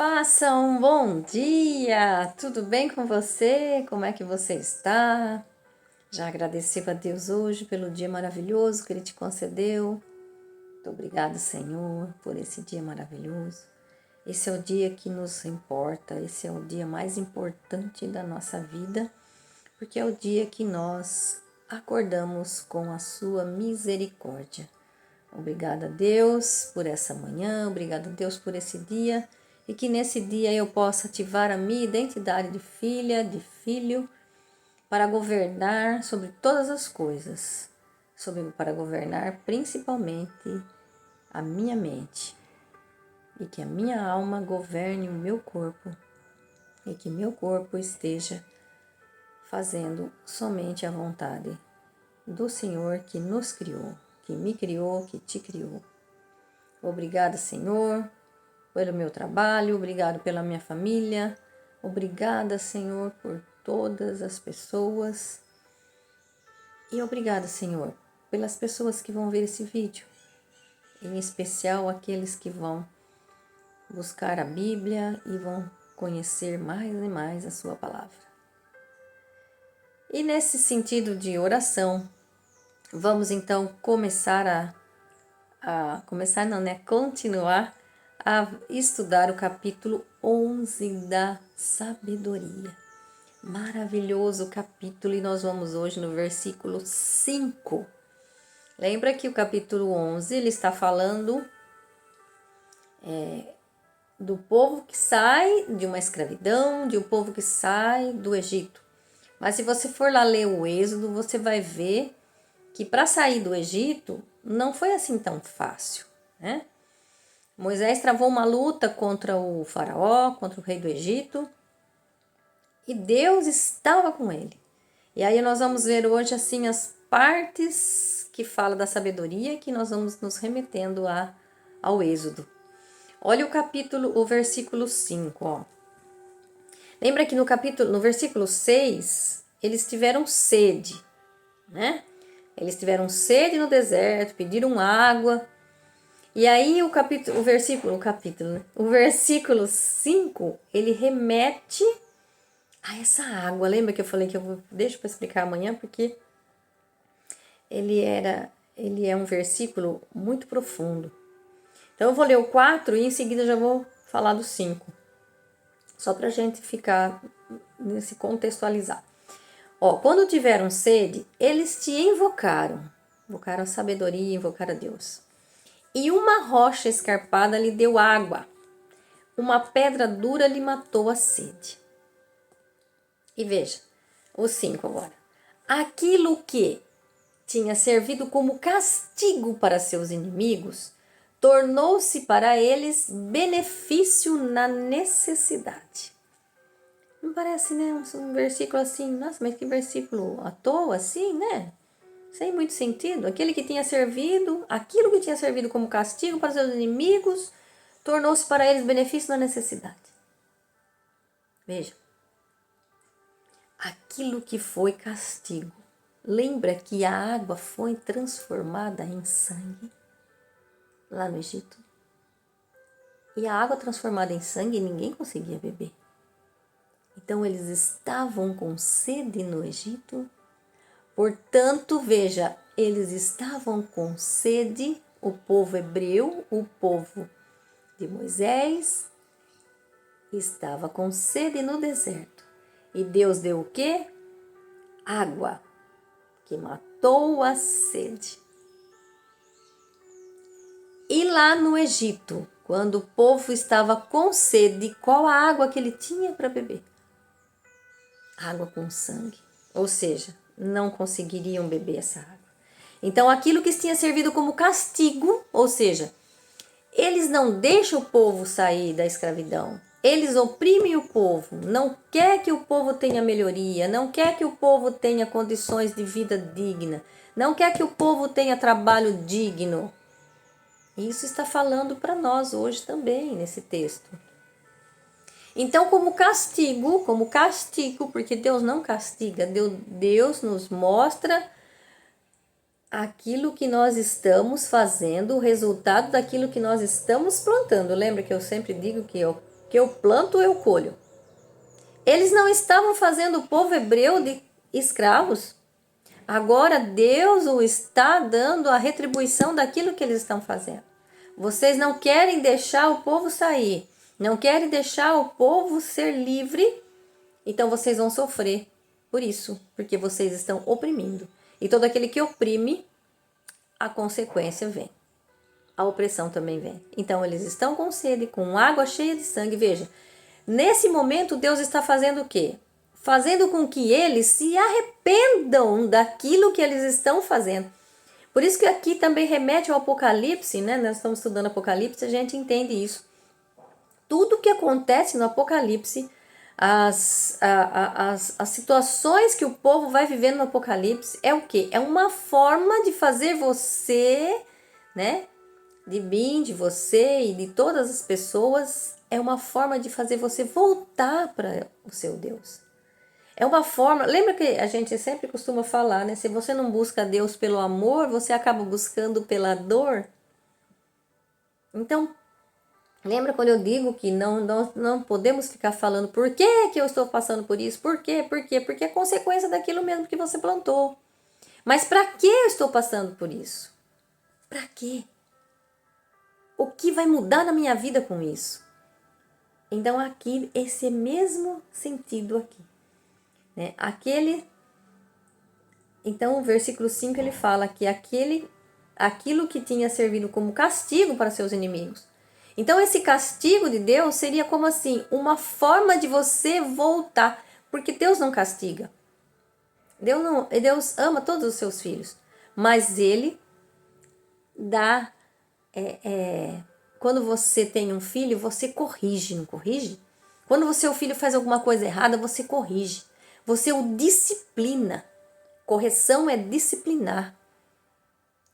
Faça um bom dia! Tudo bem com você? Como é que você está? Já agradeceu a Deus hoje pelo dia maravilhoso que Ele te concedeu? Muito obrigada, Senhor, por esse dia maravilhoso. Esse é o dia que nos importa, esse é o dia mais importante da nossa vida, porque é o dia que nós acordamos com a sua misericórdia. Obrigada a Deus por essa manhã, obrigada a Deus por esse dia e que nesse dia eu possa ativar a minha identidade de filha, de filho, para governar sobre todas as coisas, para governar principalmente a minha mente e que a minha alma governe o meu corpo e que meu corpo esteja fazendo somente a vontade do Senhor que nos criou, que me criou, que te criou. Obrigada, Senhor, pelo meu trabalho, obrigado pela minha família, obrigada, Senhor, por todas as pessoas e obrigada, Senhor, pelas pessoas que vão ver esse vídeo, em especial aqueles que vão buscar a Bíblia e vão conhecer mais e mais a sua palavra. E nesse sentido de oração, vamos então continuar a estudar o capítulo 11 da sabedoria. Maravilhoso capítulo, e nós vamos hoje no versículo 5. Lembra que o capítulo 11 ele está falando do povo que sai de uma escravidão, de um povo que sai do Egito. Mas se você for lá ler o Êxodo, você vai ver que para sair do Egito não foi assim tão fácil, né? Moisés travou uma luta contra o faraó, contra o rei do Egito, e Deus estava com ele. E aí nós vamos ver hoje assim as partes que fala da sabedoria, que nós vamos nos remetendo ao Êxodo. Olha o versículo 5, ó. Lembra que no versículo 6, eles tiveram sede, né? Eles tiveram sede no deserto, pediram água. E aí o versículo 5, ele remete a essa água. Lembra que eu falei que deixo para explicar amanhã, porque ele é um versículo muito profundo. Então eu vou ler o 4 e em seguida já vou falar do 5. Só para a gente ficar nesse contextualizar. Ó, quando tiveram sede, eles te invocaram a sabedoria, invocaram a Deus. E uma rocha escarpada lhe deu água, uma pedra dura lhe matou a sede. E veja, o 5 agora. Aquilo que tinha servido como castigo para seus inimigos, tornou-se para eles benefício na necessidade. Não parece, né? Um versículo assim, nossa, mas que versículo à toa assim, né? Sem muito sentido. Aquilo que tinha servido como castigo para seus inimigos, tornou-se para eles benefício na necessidade. Veja. Aquilo que foi castigo. Lembra que a água foi transformada em sangue lá no Egito? E a água transformada em sangue ninguém conseguia beber. Então eles estavam com sede no Egito. Portanto, veja, eles estavam com sede, o povo hebreu, o povo de Moisés, estava com sede no deserto. E Deus deu o quê? Água, que matou a sede. E lá no Egito, quando o povo estava com sede, qual a água que ele tinha para beber? Água com sangue. Ou seja, não conseguiriam beber essa água. Então, aquilo que tinha servido como castigo, ou seja, eles não deixam o povo sair da escravidão. Eles oprimem o povo, não quer que o povo tenha melhoria, não quer que o povo tenha condições de vida digna, não quer que o povo tenha trabalho digno. Isso está falando para nós hoje também nesse texto. Então, como castigo, porque Deus não castiga, Deus nos mostra aquilo que nós estamos fazendo, o resultado daquilo que nós estamos plantando. Lembra que eu sempre digo que que eu planto, eu colho. Eles não estavam fazendo o povo hebreu de escravos. Agora Deus o está dando a retribuição daquilo que eles estão fazendo. Vocês não querem deixar o povo sair, não querem deixar o povo ser livre, então vocês vão sofrer por isso, porque vocês estão oprimindo. E todo aquele que oprime, a consequência vem. A opressão também vem. Então eles estão com sede, com água cheia de sangue. Veja, nesse momento Deus está fazendo o quê? Fazendo com que eles se arrependam daquilo que eles estão fazendo. Por isso que aqui também remete ao Apocalipse, né? Nós estamos estudando Apocalipse, a gente entende isso. Tudo que acontece no Apocalipse, as situações que o povo vai vivendo no Apocalipse, é o quê? É uma forma de fazer você, né? De mim, de você e de todas as pessoas, é uma forma de fazer você voltar para o seu Deus. É uma forma, lembra que a gente sempre costuma falar, né? Se você não busca Deus pelo amor, você acaba buscando pela dor. Então, lembra quando eu digo que não podemos ficar falando por que eu estou passando por isso? Por quê? Por quê? Porque é consequência daquilo mesmo que você plantou. Mas para que eu estou passando por isso? Para quê? O que vai mudar na minha vida com isso? Então, aqui, esse mesmo sentido aqui. Né? Então, o versículo 5 ele fala que aquilo que tinha servido como castigo para seus inimigos. Então, esse castigo de Deus seria como assim, uma forma de você voltar, porque Deus não castiga. Deus ama todos os seus filhos, mas Ele dá, quando você tem um filho, você corrige, não corrige? Quando o seu filho faz alguma coisa errada, você corrige, você o disciplina. Correção é disciplinar.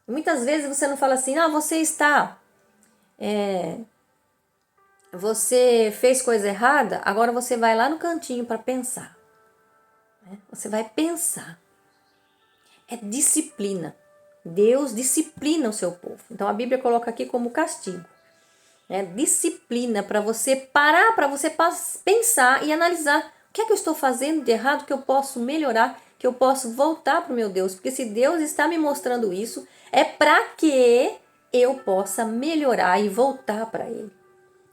Muitas vezes você não fala assim, você fez coisa errada, agora você vai lá no cantinho para pensar. Você vai pensar. É disciplina. Deus disciplina o seu povo. Então a Bíblia coloca aqui como castigo. Disciplina para você parar, para você pensar e analisar o que é que eu estou fazendo de errado que eu posso melhorar, que eu posso voltar para o meu Deus. Porque se Deus está me mostrando isso, é para que eu possa melhorar e voltar para Ele.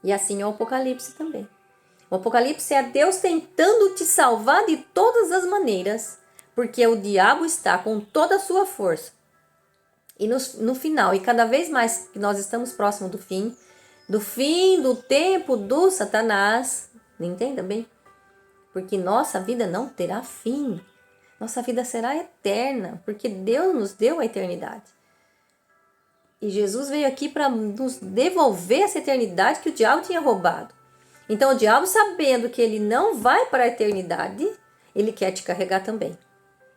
E assim é o Apocalipse também. O Apocalipse é Deus tentando te salvar de todas as maneiras, porque o diabo está com toda a sua força. E no final, e cada vez mais que nós estamos próximos do fim do tempo do Satanás, entenda bem, porque nossa vida não terá fim. Nossa vida será eterna, porque Deus nos deu a eternidade. E Jesus veio aqui para nos devolver essa eternidade que o diabo tinha roubado. Então o diabo, sabendo que ele não vai para a eternidade, ele quer te carregar também.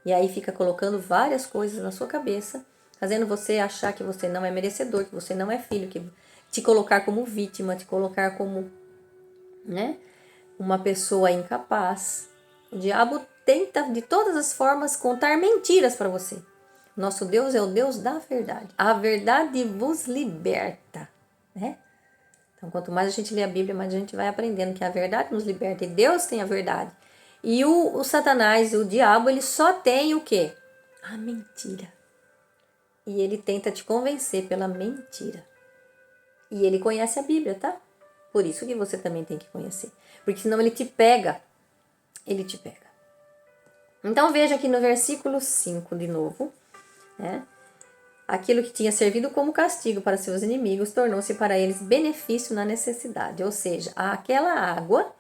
E aí fica colocando várias coisas na sua cabeça, fazendo você achar que você não é merecedor, que você não é filho, que te colocar como vítima, te colocar como, uma pessoa incapaz. O diabo tenta de todas as formas contar mentiras para você. Nosso Deus é o Deus da verdade. A verdade vos liberta, né? Então, quanto mais a gente lê a Bíblia, mais a gente vai aprendendo que a verdade nos liberta. E Deus tem a verdade. E o Satanás, o diabo, ele só tem o quê? A mentira. E ele tenta te convencer pela mentira. E ele conhece a Bíblia, tá? Por isso que você também tem que conhecer. Porque senão ele te pega. Ele te pega. Então veja aqui no versículo 5 de novo, né? Aquilo que tinha servido como castigo para seus inimigos tornou-se para eles benefício na necessidade. Ou seja, aquela água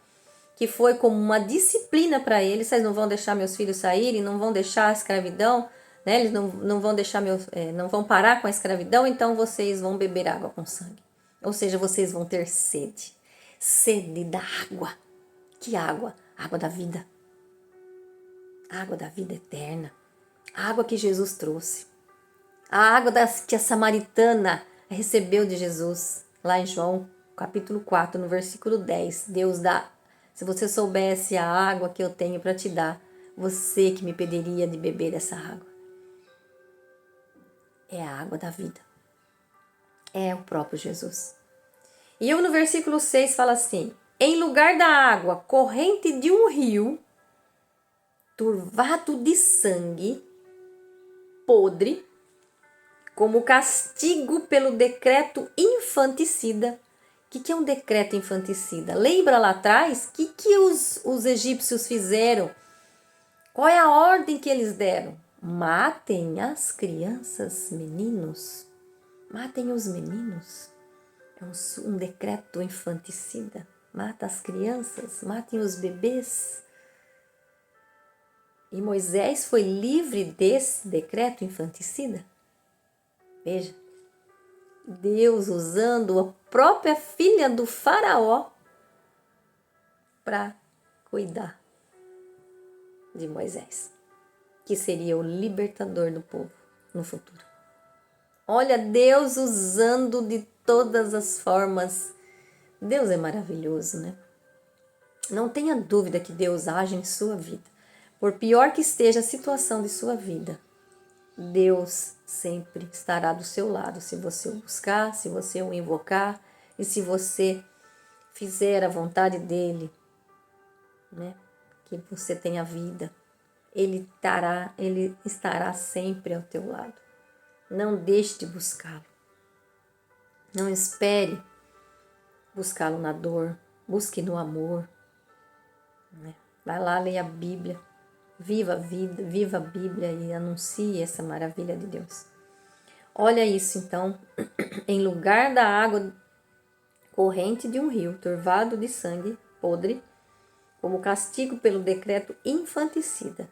que foi como uma disciplina para eles. Vocês não vão deixar meus filhos saírem, não vão deixar a escravidão, né? Eles não vão deixar não vão parar com a escravidão, então vocês vão beber água com sangue. Ou seja, vocês vão ter sede. Sede da água. Que água? Água da vida. Água da vida eterna. A água que Jesus trouxe. A água que a samaritana recebeu de Jesus. Lá em João, capítulo 4, no versículo 10. Deus dá. Se você soubesse a água que eu tenho para te dar, você que me pediria de beber essa água. É a água da vida. É o próprio Jesus. E eu no versículo 6 fala assim, Em lugar da água corrente de um rio, turvado de sangue, podre, como castigo pelo decreto infanticida. O que é um decreto infanticida? Lembra lá atrás? O que os egípcios fizeram? Qual é a ordem que eles deram? Matem as crianças, meninos. Matem os meninos. É um decreto infanticida. Mata as crianças, matem os bebês. E Moisés foi livre desse decreto infanticida? Veja, Deus usando a própria filha do faraó para cuidar de Moisés, que seria o libertador do povo no futuro. Olha, Deus usando de todas as formas. Deus é maravilhoso, né? Não tenha dúvida que Deus age em sua vida. Por pior que esteja a situação de sua vida, Deus sempre estará do seu lado, se você o buscar, se você o invocar e se você fizer a vontade dele, né? Que você tenha vida. Ele estará sempre ao teu lado. Não deixe de buscá-lo. Não espere buscá-lo na dor, busque no amor, né? Vai lá, leia a Bíblia, viva a vida, viva a Bíblia e anuncie essa maravilha de Deus. Olha isso então, em lugar da água corrente de um rio, turvado de sangue podre, como castigo pelo decreto infanticida,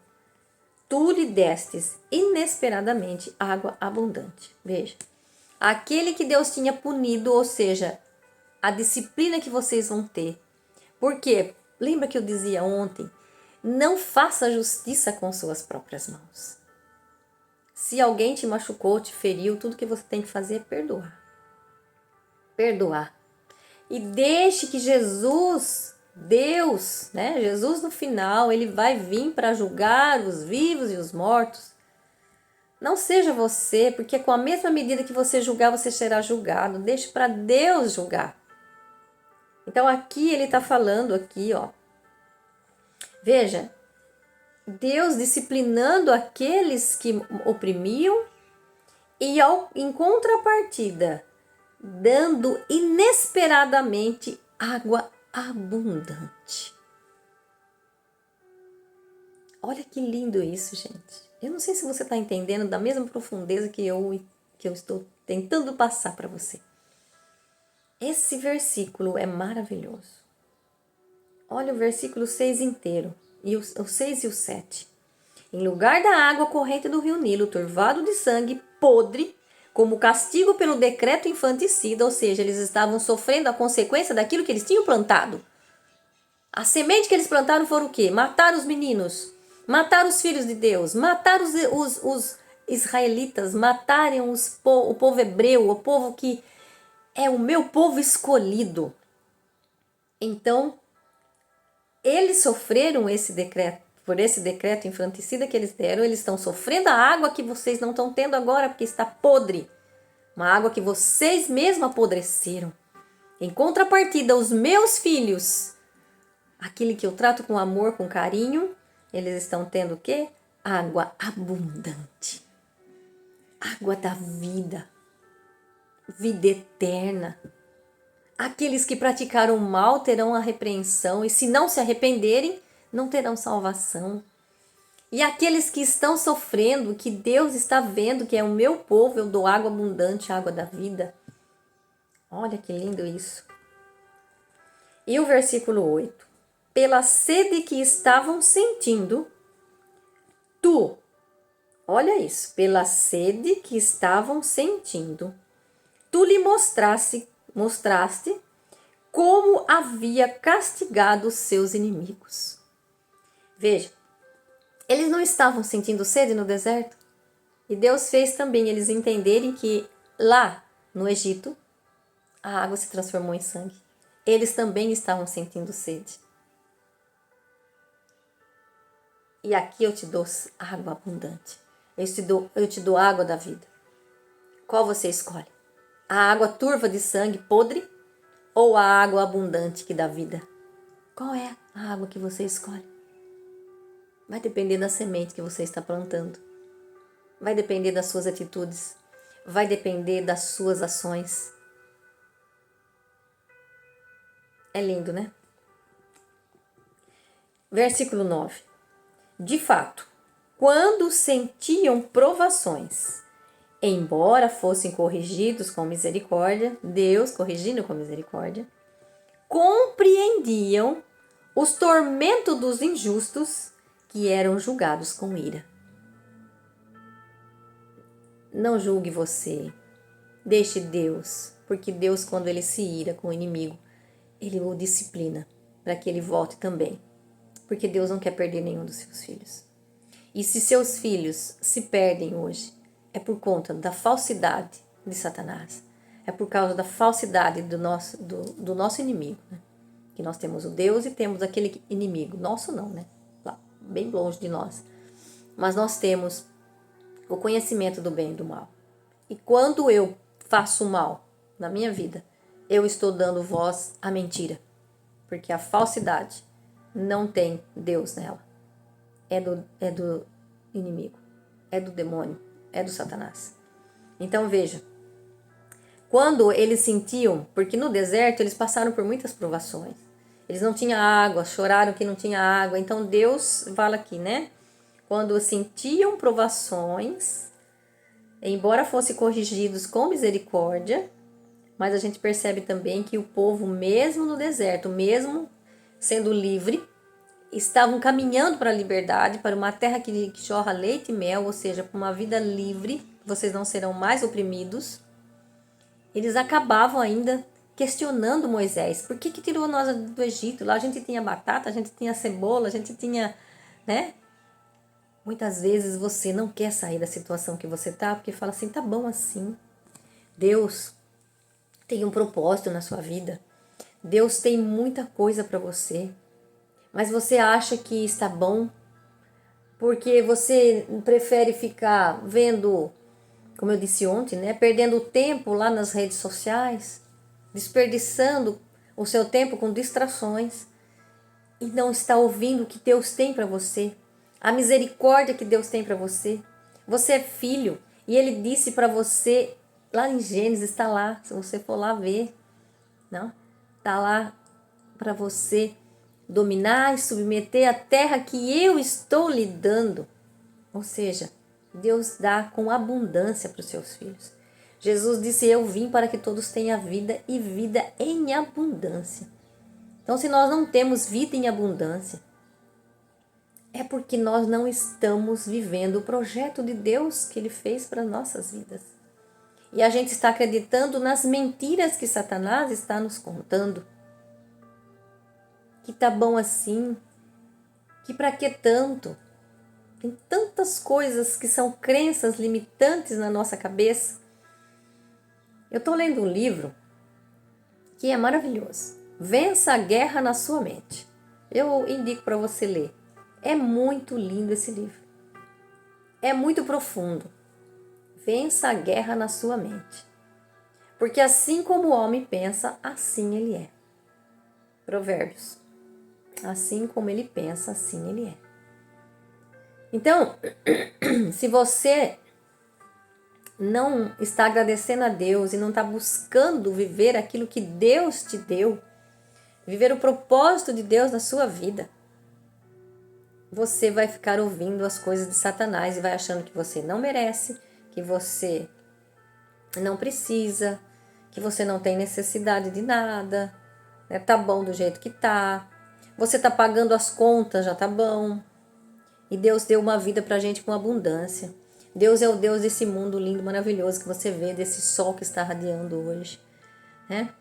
tu lhe destes inesperadamente água abundante. Veja, aquele que Deus tinha punido, ou seja, a disciplina que vocês vão ter. Por quê? Lembra que eu dizia ontem? Não faça justiça com suas próprias mãos. Se alguém te machucou, te feriu, tudo que você tem que fazer é perdoar. Perdoar. E deixe que Jesus, Deus, né? Jesus no final, ele vai vir para julgar os vivos e os mortos. Não seja você, porque com a mesma medida que você julgar, você será julgado. Deixe para Deus julgar. Então aqui ele está falando aqui, ó. Veja, Deus disciplinando aqueles que oprimiam e em contrapartida, dando inesperadamente água abundante. Olha que lindo isso, gente. Eu não sei se você está entendendo da mesma profundeza que eu estou tentando passar para você. Esse versículo é maravilhoso. Olha o versículo 6 inteiro, e o 6 e o 7. Em lugar da água corrente do rio Nilo, turvado de sangue, podre, como castigo pelo decreto infanticida, ou seja, eles estavam sofrendo a consequência daquilo que eles tinham plantado. A semente que eles plantaram foram o quê? Matar os meninos, matar os filhos de Deus, matar os israelitas, matarem o povo hebreu, o povo que é o meu povo escolhido. Então, eles sofreram por esse decreto infanticida que eles deram, eles estão sofrendo a água que vocês não estão tendo agora, porque está podre. Uma água que vocês mesmos apodreceram. Em contrapartida, os meus filhos, aquele que eu trato com amor, com carinho, eles estão tendo o quê? Água abundante. Água da vida. Vida eterna. Aqueles que praticaram mal terão a repreensão, e se não se arrependerem, não terão salvação. E aqueles que estão sofrendo, que Deus está vendo, que é o meu povo, eu dou água abundante, água da vida. Olha que lindo isso. E o versículo 8. Pela sede que estavam sentindo, tu, olha isso, pela sede que estavam sentindo, tu lhe mostraste como havia castigado os seus inimigos. Veja, eles não estavam sentindo sede no deserto? E Deus fez também eles entenderem que lá no Egito, a água se transformou em sangue. Eles também estavam sentindo sede. E aqui eu te dou água abundante. Eu te dou água da vida. Qual você escolhe? A água turva de sangue podre ou a água abundante que dá vida? Qual é a água que você escolhe? Vai depender da semente que você está plantando. Vai depender das suas atitudes. Vai depender das suas ações. É lindo, né? Versículo 9. De fato, quando sentiam provações, embora fossem corrigidos com misericórdia, Deus corrigindo com misericórdia, compreendiam os tormentos dos injustos que eram julgados com ira. Não julgue você, deixe Deus, porque Deus, quando ele se ira com o inimigo, ele o disciplina para que ele volte também, porque Deus não quer perder nenhum dos seus filhos. E se seus filhos se perdem hoje, é por conta da falsidade de Satanás, é por causa da falsidade do nosso inimigo, né? Que nós temos o Deus e temos aquele inimigo, nosso não, né? Lá, bem longe de nós. Mas nós temos o conhecimento do bem e do mal. E quando eu faço mal na minha vida, eu estou dando voz à mentira. Porque a falsidade não tem Deus nela. É do inimigo, é do demônio, é do Satanás. Então veja, quando eles sentiam, porque no deserto eles passaram por muitas provações. Eles não tinham água, choraram que não tinha água. Então Deus fala aqui, né? Quando sentiam provações, embora fossem corrigidos com misericórdia, mas a gente percebe também que o povo, mesmo no deserto, mesmo sendo livre, estavam caminhando para a liberdade, para uma terra que jorra leite e mel, ou seja, para uma vida livre, vocês não serão mais oprimidos. Eles acabavam ainda questionando Moisés. Por que tirou nós do Egito? Lá a gente tinha batata, a gente tinha cebola, a gente tinha, né? Muitas vezes você não quer sair da situação que você tá, porque fala assim, tá bom assim. Deus tem um propósito na sua vida. Deus tem muita coisa para você. Mas você acha que está bom porque você prefere ficar vendo, como eu disse ontem, né, perdendo tempo lá nas redes sociais, desperdiçando o seu tempo com distrações e não está ouvindo o que Deus tem para você, a misericórdia que Deus tem para você. Você é filho e ele disse para você, lá em Gênesis, está lá, se você for lá ver, não? Está lá para você dominar e submeter a terra que eu estou lhe dando. Ou seja, Deus dá com abundância para os seus filhos. Jesus disse, eu vim para que todos tenham vida e vida em abundância. Então, se nós não temos vida em abundância, é porque nós não estamos vivendo o projeto de Deus que Ele fez para nossas vidas. E a gente está acreditando nas mentiras que Satanás está nos contando. Que tá bom assim, que para que tanto? Tem tantas coisas que são crenças limitantes na nossa cabeça. Eu estou lendo um livro que é maravilhoso. Vença a guerra na sua mente. Eu indico para você ler. É muito lindo esse livro. É muito profundo. Vença a guerra na sua mente. Porque assim como o homem pensa, assim ele é. Provérbios. Assim como ele pensa, assim ele é. Então, se você não está agradecendo a Deus e não está buscando viver aquilo que Deus te deu, viver o propósito de Deus na sua vida, você vai ficar ouvindo as coisas de Satanás e vai achando que você não merece, que você não precisa, que você não tem necessidade de nada, né? Tá bom do jeito que tá, você tá pagando as contas, já tá bom. E Deus deu uma vida pra gente com abundância. Deus é o Deus desse mundo lindo, maravilhoso que você vê, desse sol que está radiando hoje, né?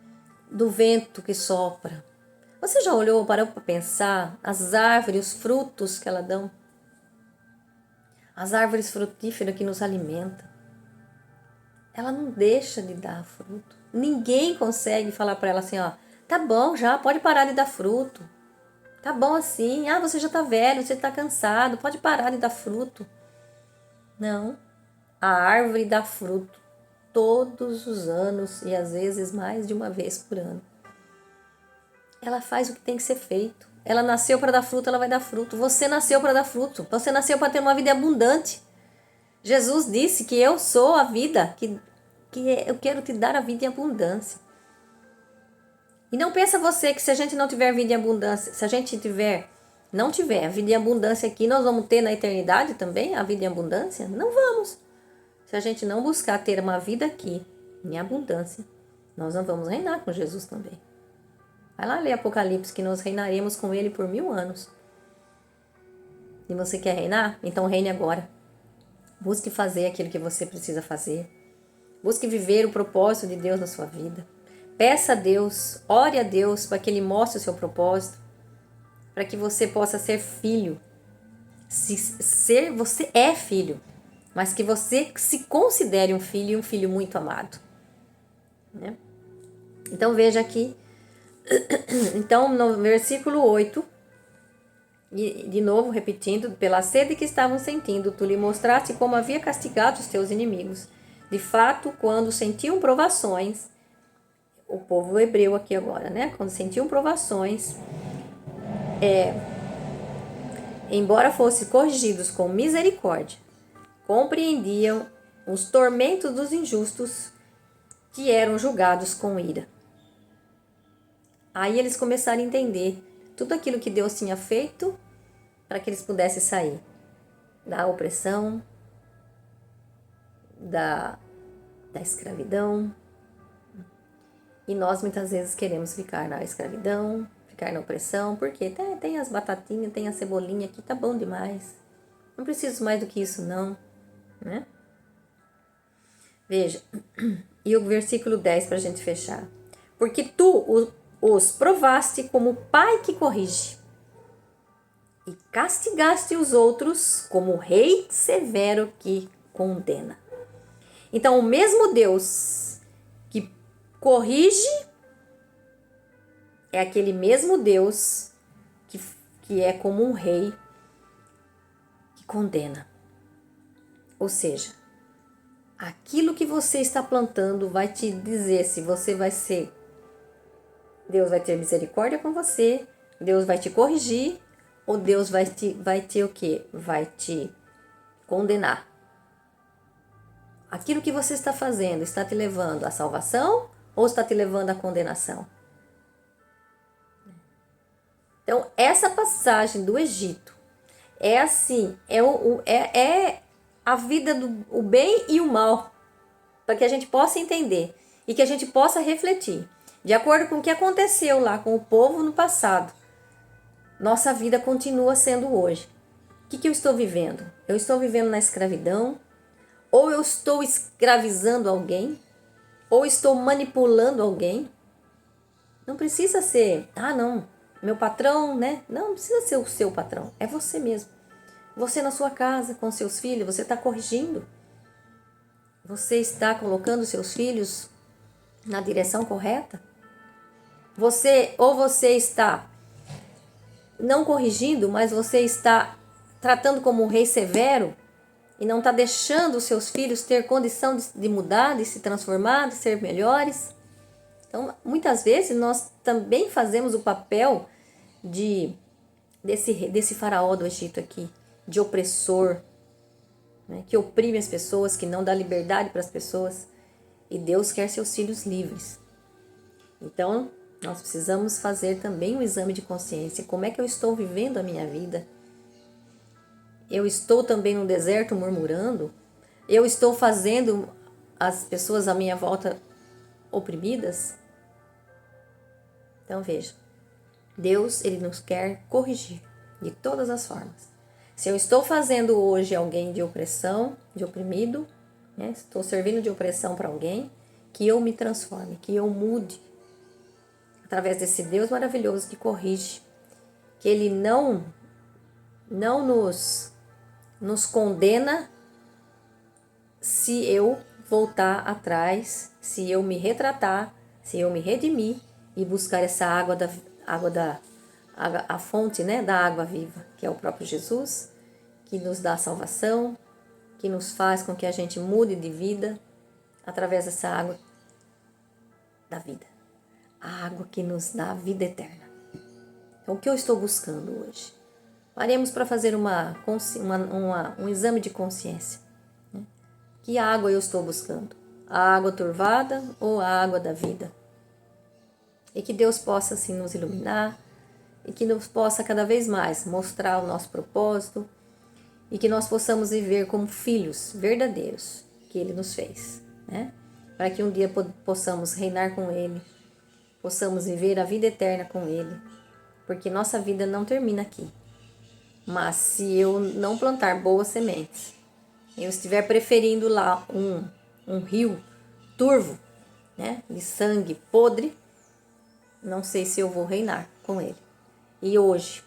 Do vento que sopra. Você já olhou, parou para pensar as árvores, os frutos que elas dão? As árvores frutíferas que nos alimentam. Ela não deixa de dar fruto. Ninguém consegue falar para ela assim, ó, tá bom já, pode parar de dar fruto. Tá bom assim, você já tá velho, você tá cansado, pode parar de dar fruto. Não, a árvore dá fruto todos os anos e às vezes mais de uma vez por ano. ela faz o que tem que ser feito. Ela nasceu para dar fruto, ela vai dar fruto. Você nasceu para dar fruto. Você nasceu para ter uma vida abundante. Jesus disse que eu sou a vida, que eu quero te dar a vida em abundância. E não pensa você que se a gente não tiver vida em abundância, se a gente não tiver a vida em abundância aqui, nós vamos ter na eternidade também a vida em abundância? Não vamos. Se a gente não buscar ter uma vida aqui em abundância, nós não vamos reinar com Jesus também. Vai lá ler Apocalipse, que nós reinaremos com ele por 1000 anos. E você quer reinar? Então reine agora. Busque fazer aquilo que você precisa fazer. Busque viver o propósito de Deus na sua vida. Peça a Deus, ore a Deus para que Ele mostre o seu propósito, para que você possa ser filho. Você é filho, mas que você se considere um filho e um filho muito amado. Né? Então veja aqui, então no versículo 8, e de novo repetindo, pela sede que estavam sentindo, tu lhe mostraste como havia castigado os teus inimigos. De fato, quando sentiam provações, o povo hebreu aqui agora, né? Quando sentiam provações, embora fossem corrigidos com misericórdia, compreendiam os tormentos dos injustos que eram julgados com ira. Aí eles começaram a entender tudo aquilo que Deus tinha feito para que eles pudessem sair da opressão, da escravidão. E nós muitas vezes queremos ficar na escravidão, ficar na opressão, porque tem as batatinhas, tem a cebolinha aqui, tá bom demais. Não preciso mais do que isso não, né? Veja, e o versículo 10 para a gente fechar. Porque tu os provaste como pai que corrige, e castigaste os outros como rei severo que condena. Então, o mesmo Deus que corrige é aquele mesmo Deus que é como um rei que condena. Ou seja, aquilo que você está plantando vai te dizer se você vai ser. Deus vai ter misericórdia com você, Deus vai te corrigir, ou Deus vai te o quê? Vai te condenar. Aquilo que você está fazendo está te levando à salvação ou está te levando à condenação? Então, essa passagem do Egito é assim, é a vida do o bem e o mal, para que a gente possa entender e que a gente possa refletir. De acordo com o que aconteceu lá com o povo no passado, nossa vida continua sendo hoje. O que eu estou vivendo? Eu estou vivendo na escravidão? Ou eu estou escravizando alguém? Ou estou manipulando alguém? Não precisa ser, não, meu patrão, né? Não precisa ser o seu patrão, é você mesmo. Você na sua casa, com seus filhos, você está corrigindo. Você está colocando seus filhos na direção correta? Você está não corrigindo, mas você está tratando como um rei severo e não está deixando os seus filhos ter condição de mudar, de se transformar, de ser melhores. Então, muitas vezes nós também fazemos o papel desse faraó do Egito aqui, de opressor, né, que oprime as pessoas, que não dá liberdade para as pessoas. E Deus quer seus filhos livres. Então, nós precisamos fazer também um exame de consciência. Como é que eu estou vivendo a minha vida? Eu estou também no deserto murmurando? Eu estou fazendo as pessoas à minha volta oprimidas? Então, veja. Deus, Ele nos quer corrigir de todas as formas. Se eu estou fazendo hoje alguém de opressão, de oprimido, né? Estou servindo de opressão para alguém, que eu me transforme, que eu mude. Através desse Deus maravilhoso que corrige, que Ele não nos condena se eu voltar atrás, se eu me retratar, se eu me redimir e buscar essa a fonte, né, da água viva, que é o próprio Jesus, que nos dá salvação, que nos faz com que a gente mude de vida através dessa água da vida. A água que nos dá a vida eterna. Então, o que eu estou buscando hoje? Paremos para fazer um exame de consciência. Né? Que água eu estou buscando? A água turvada ou a água da vida? E que Deus possa assim nos iluminar e que nos possa cada vez mais mostrar o nosso propósito e que nós possamos viver como filhos verdadeiros que Ele nos fez, né? Para que um dia possamos reinar com Ele, possamos viver a vida eterna com Ele, porque nossa vida não termina aqui. Mas se eu não plantar boas sementes, eu estiver preferindo lá um rio turvo, né, de sangue podre, não sei se eu vou reinar com Ele. E hoje,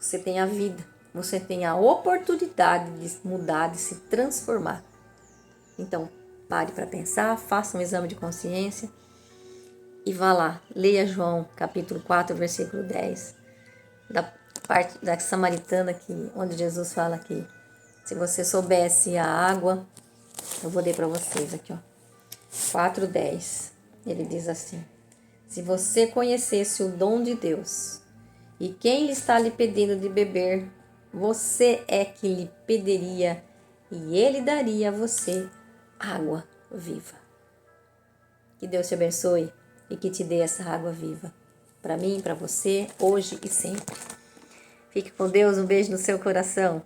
você tem a vida, você tem a oportunidade de mudar, de se transformar. Então, pare para pensar, faça um exame de consciência e vá lá, leia João capítulo 4, versículo 10, da parte da Samaritana, onde Jesus fala que se você soubesse a água, eu vou ler para vocês aqui, ó, 4:10, ele diz assim: se você conhecesse o dom de Deus e quem está lhe pedindo de beber, você é que lhe pediria e ele daria a você água viva. Que Deus te abençoe e que te dê essa água viva. Para mim, para você, hoje e sempre. Fique com Deus, um beijo no seu coração.